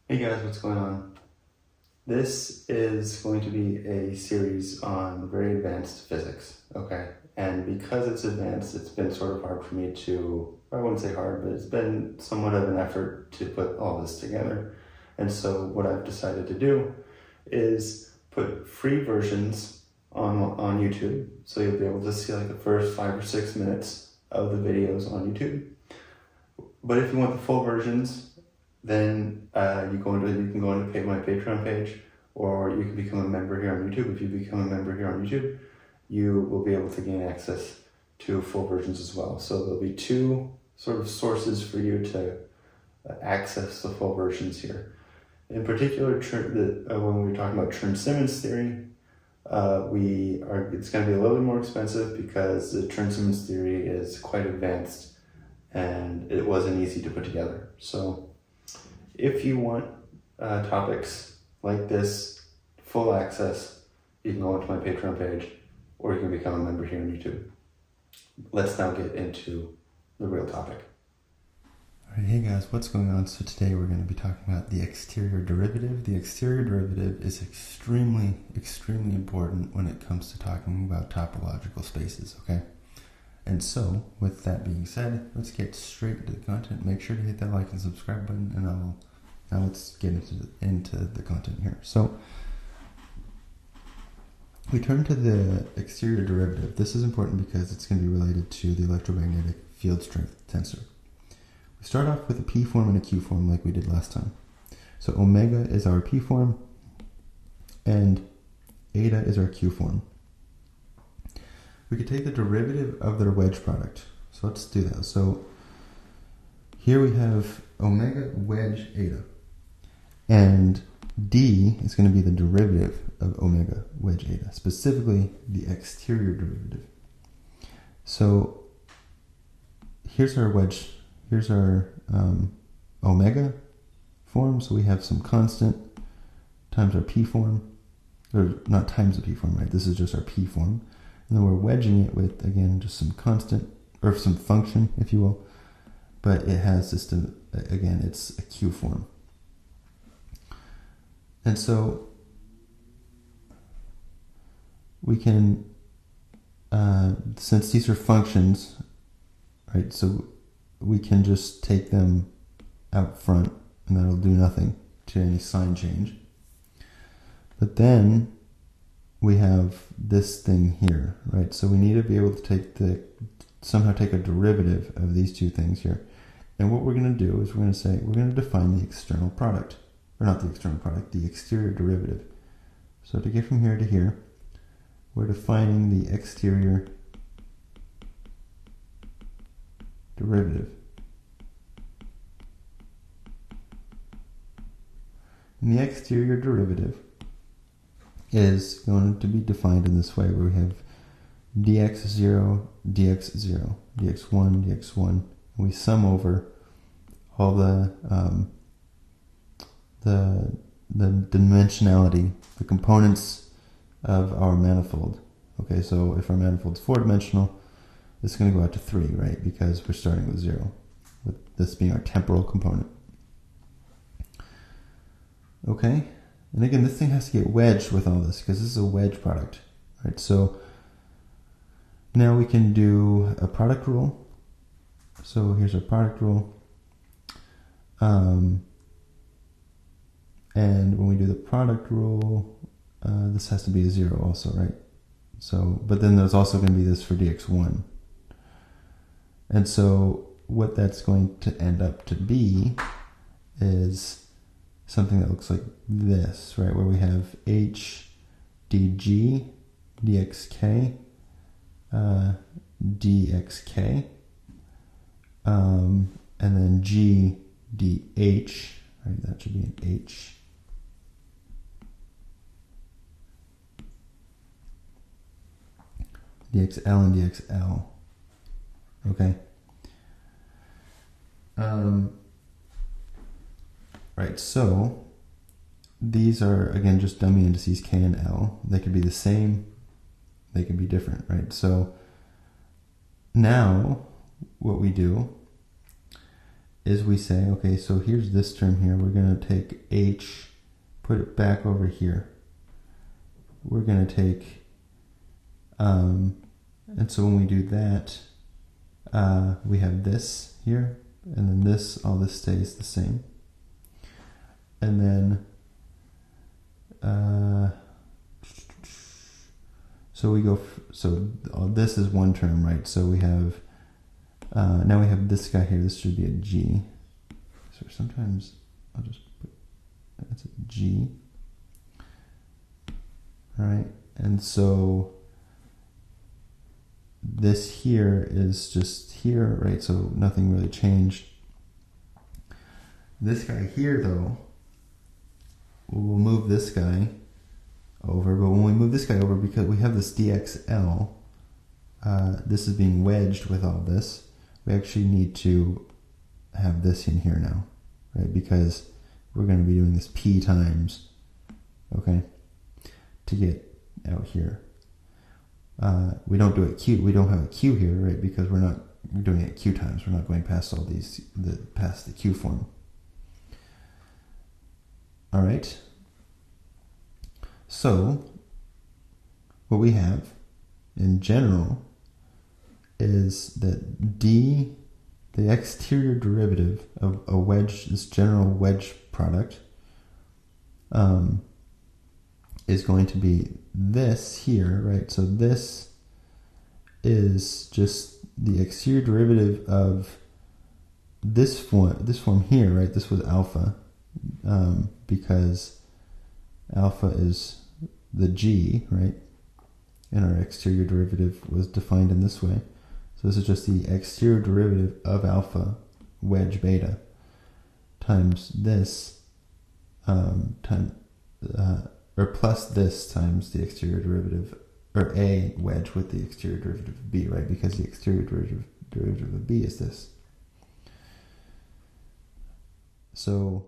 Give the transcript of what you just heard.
Hey guys, what's going on? This is going to be a series on very advanced physics, okay? And because it's advanced, it's been sort of hard for me to, I wouldn't say hard, but it's been somewhat of an effort to put all this together. And so what I've decided to do is put free versions on YouTube. So you'll be able to see like the first 5 or 6 minutes of the videos on YouTube. But if you want the full versions, then you can go into my Patreon page, or you can become a member here on YouTube. If you become a member here on YouTube, you will be able to gain access to full versions as well. So there'll be two sort of sources for you to access the full versions here. In particular, when we were talking about Chern-Simons theory, it's going to be a little bit more expensive because the Chern-Simons theory is quite advanced and it wasn't easy to put together. So if you want topics like this, full access, you can go onto my Patreon page, or you can become a member here on YouTube. Let's now get into the real topic. Alright, hey guys, what's going on? So today we're going to be talking about the exterior derivative. The exterior derivative is extremely important when it comes to talking about topological spaces, okay? And so, with that being said, let's get straight into the content. Make sure to hit that like and subscribe button, and now let's get into the content here. So, we turn to the exterior derivative. This is important because it's going to be related to the electromagnetic field strength tensor. We start off with a P form and a Q form like we did last time. So omega is our P form, and eta is our Q form. We could take the derivative of their wedge product. So let's do that. So here we have omega wedge eta. And d is going to be the derivative of omega wedge eta, specifically the exterior derivative. So here's our wedge, here's our omega form. So we have some constant times our p form, or not times the p form, right? This is just our p form. And then we're wedging it with, again, just some constant, or some function, if you will. But it has just, again, it's a Q form. And so we can, since these are functions, right, so we can just take them out front, and that'll do nothing to any sign change. But then we have this thing here, right? So we need to be able to somehow take a derivative of these two things here. And what we're going to do is we're going to define the external product, or not the external product, the exterior derivative. So to get from here to here, we're defining the exterior derivative. And the exterior derivative is going to be defined in this way, where we have dx0, dx0, dx1, dx1, and we sum over all the dimensionality, the components of our manifold. Okay, so if our manifold's 4-dimensional, it's going to go out to 3, right? Because we're starting with 0, with this being our temporal component. Okay. And again, this thing has to get wedged with all this because this is a wedge product, right? So now we can do a product rule. So here's our product rule. And when we do the product rule, this has to be a 0 also, right? So, but then there's also going to be this for dx1. And so what that's going to end up to be is something that looks like this, right? Where we have h dg dxk dxk, and then g dh, right? That should be an h. dxl and dxl. Okay. Right, so these are, again, just dummy indices k and l. They could be the same, they could be different, right? So now what we do is we say, okay, so here's this term here. We're going to take h, put it back over here. We're going to take, and so when we do that, we have this here, and then this, all this stays the same. And then, so we go, this is one term, right? So we have, now we have this guy here. This should be a G. So sometimes I'll just put, that's a G. All right, and so this here is just here, right? So nothing really changed. This guy here, though, we'll move this guy over, but when we move this guy over, because we have this dxl, this is being wedged with all this, we actually need to have this in here now, right? Because we're going to be doing this p times, okay, to get out here. We don't do it q, we don't have a q here, right? Because we're doing it q times. We're not going past all these, past the q form. All right. So what we have in general is that d, the exterior derivative of a wedge, this general wedge product, is going to be this here, right? So this is just the exterior derivative of this form here, right? This was alpha, because alpha is the g, right? And our exterior derivative was defined in this way. So this is just the exterior derivative of alpha wedge beta times this, or plus this times the exterior derivative, or a wedge with the exterior derivative of b, right? Because the exterior derivative of b is this. So